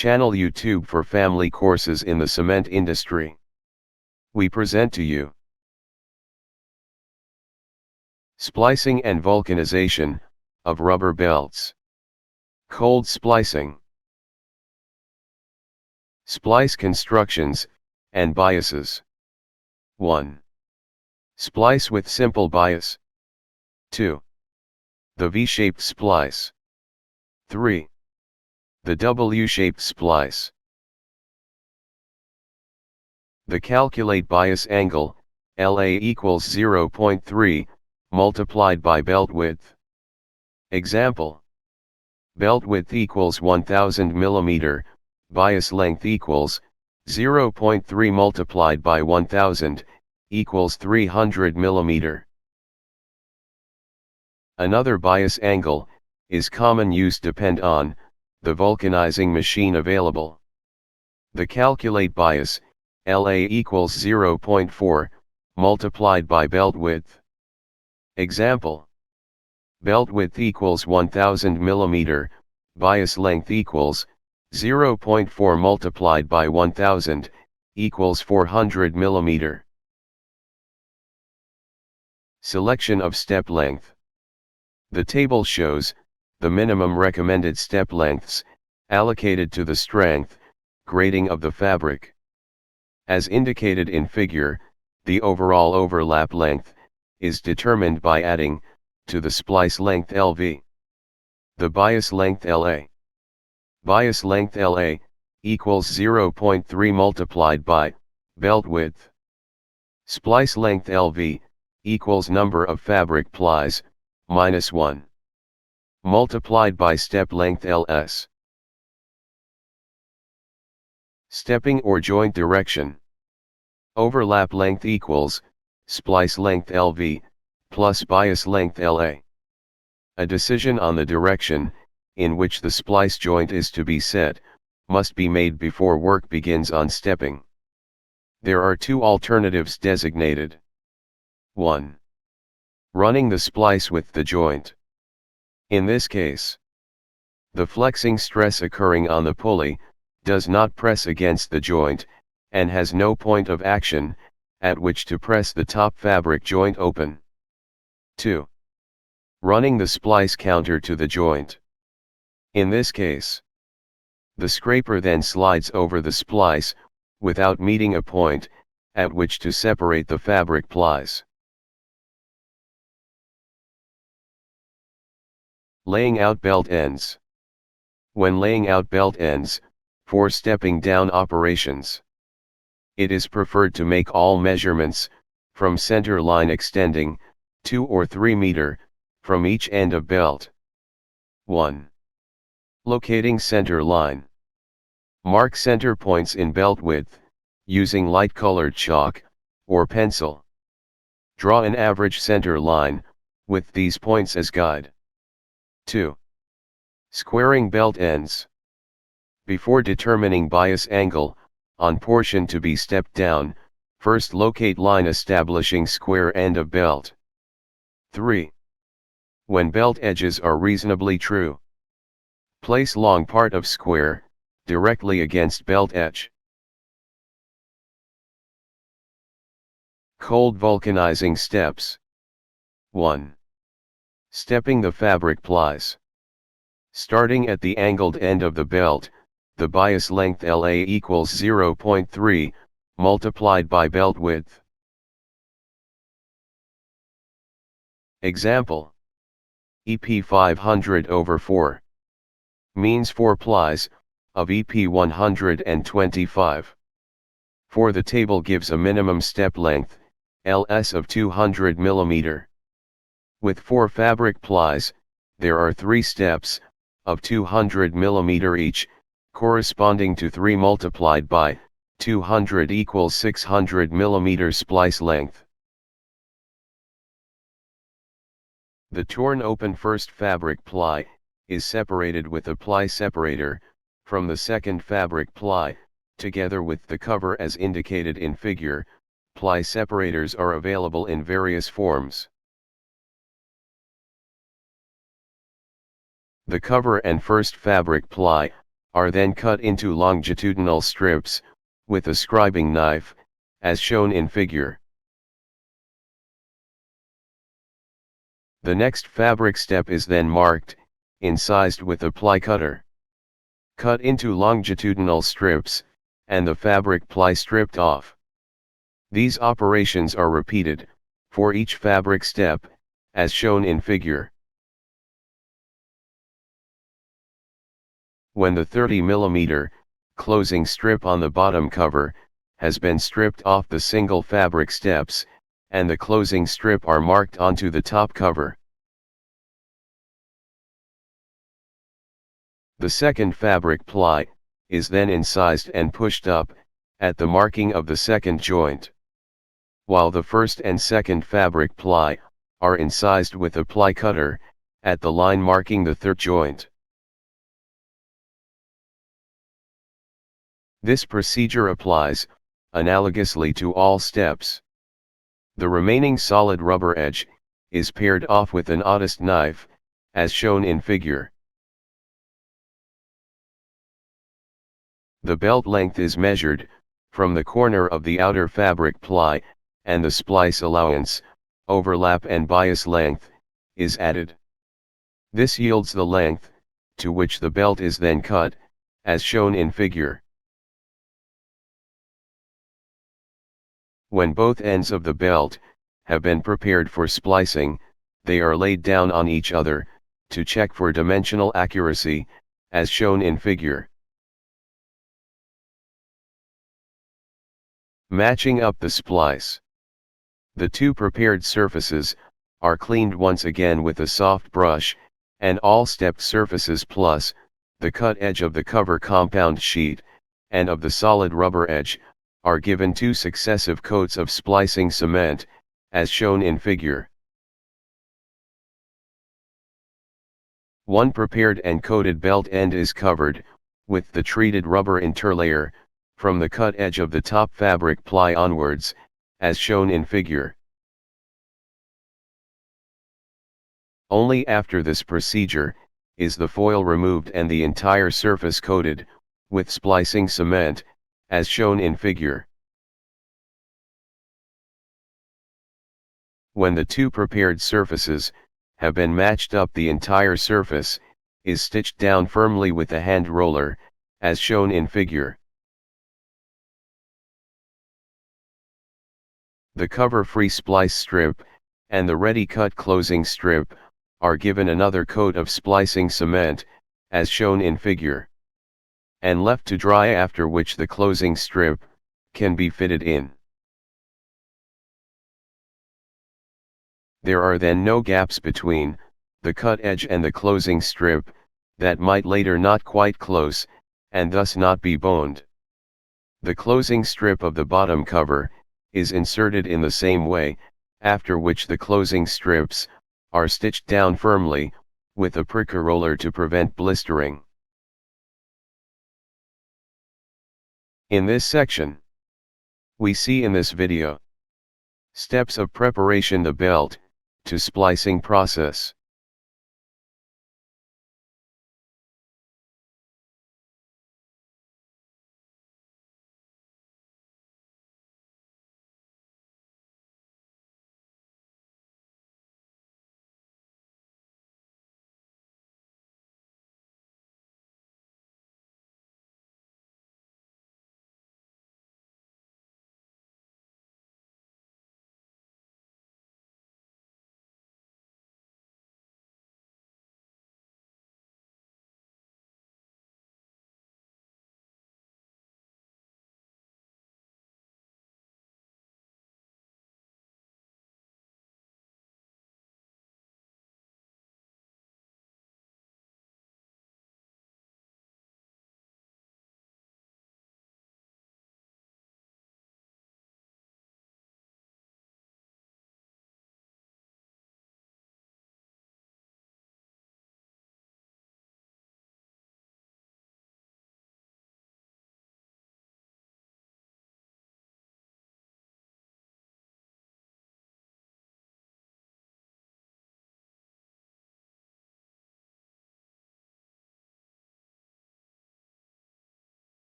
Channel YouTube for family courses in the cement industry. We present to you Splicing and Vulcanization of rubber belts. Cold splicing. Splice constructions and biases. 1. Splice with simple bias. 2. The V-shaped splice. 3. The W-shaped splice. The calculate bias angle, LA equals 0.3, multiplied by belt width. Example. Belt width equals 1000 mm, bias length equals 0.3 multiplied by 1000, equals 300 mm. Another bias angle, is common use depend on, the vulcanizing machine available. The calculate bias, LA equals 0.4, multiplied by belt width. Example. Belt width equals 1000 mm, bias length equals 0.4 multiplied by 1000, equals 400 mm. Selection of step length. The table shows the minimum recommended step lengths, allocated to the strength, grading of the fabric. As indicated in figure, the overall overlap length is determined by adding, to the splice length LV, the bias length LA. Bias length LA, equals 0.3 multiplied by, belt width. Splice length LV, equals number of fabric plies, minus 1. Multiplied by step length LS. Stepping or joint direction. Overlap length equals, splice length LV, plus bias length LA. A decision on the direction, in which the splice joint is to be set, must be made before work begins on stepping. There are two alternatives designated. 1. Running the splice with the joint. In this case, the flexing stress occurring on the pulley, does not press against the joint, and has no point of action, at which to press the top fabric joint open. 2. Running the splice counter to the joint. In this case, the scraper then slides over the splice, without meeting a point, at which to separate the fabric plies. Laying out belt ends. When laying out belt ends, for stepping down operations, it is preferred to make all measurements, from center line extending, 2 or 3 meter, from each end of belt. 1. Locating center line. Mark center points in belt width, using light-colored chalk, or pencil. Draw an average center line, with these points as guide. 2. Squaring belt ends. Before determining bias angle, on portion to be stepped down, first locate line establishing square end of belt. 3. When belt edges are reasonably true, place long part of square, directly against belt edge. Cold vulcanizing steps. 1. Stepping the fabric plies. Starting at the angled end of the belt, the bias length LA equals 0.3, multiplied by belt width. Example. EP 500 over 4. Means 4 plies, of EP 125. For the table gives a minimum step length, LS of 200 mm. With 4 fabric plies, there are 3 steps, of 200 mm each, corresponding to 3 multiplied by 200 equals 600 mm splice length. The torn open first fabric ply, is separated with a ply separator, from the second fabric ply, together with the cover as indicated in figure. Ply separators are available in various forms. The cover and first fabric ply are then cut into longitudinal strips, with a scribing knife, as shown in figure. The next fabric step is then marked, incised with a ply cutter. Cut into longitudinal strips, and the fabric ply stripped off. These operations are repeated, for each fabric step, as shown in figure. When the 30 mm closing strip on the bottom cover has been stripped off the single fabric steps, and the closing strip are marked onto the top cover. The second fabric ply is then incised and pushed up at the marking of the second joint, while the first and second fabric ply are incised with a ply cutter at the line marking the third joint. This procedure applies analogously to all steps. The remaining solid rubber edge is pared off with an oddest knife, as shown in figure. The belt length is measured from the corner of the outer fabric ply, and the splice allowance, overlap and bias length, is added. This yields the length to which the belt is then cut, as shown in figure. When both ends of the belt have been prepared for splicing, they are laid down on each other to check for dimensional accuracy, as shown in figure. Matching up the splice. The two prepared surfaces are cleaned once again with a soft brush, and all stepped surfaces plus the cut edge of the cover compound sheet and of the solid rubber edge are given 2 successive coats of splicing cement, as shown in figure. One prepared and coated belt end is covered with the treated rubber interlayer from the cut edge of the top fabric ply onwards, as shown in figure. Only after this procedure is the foil removed and the entire surface coated with splicing cement, as shown in figure. When the two prepared surfaces have been matched up, the entire surface is stitched down firmly with a hand roller, as shown in figure. The cover-free splice strip and the ready-cut closing strip are given another coat of splicing cement, as shown in figure, and left to dry, after which the closing strip can be fitted in. There are then no gaps between the cut edge and the closing strip that might later not quite close, and thus not be boned. The closing strip of the bottom cover is inserted in the same way, after which the closing strips are stitched down firmly with a pricker roller to prevent blistering. In this section, we see in this video steps of preparation the belt to splicing process.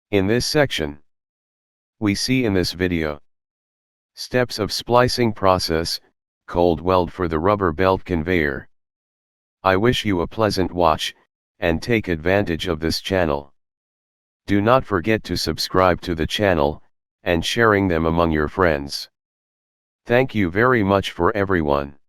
In this section, we see in this video steps of splicing process, cold weld for the rubber belt conveyor. I wish you a pleasant watch, and take advantage of this channel. Do not forget to subscribe to the channel, and sharing them among your friends. Thank you very much for everyone.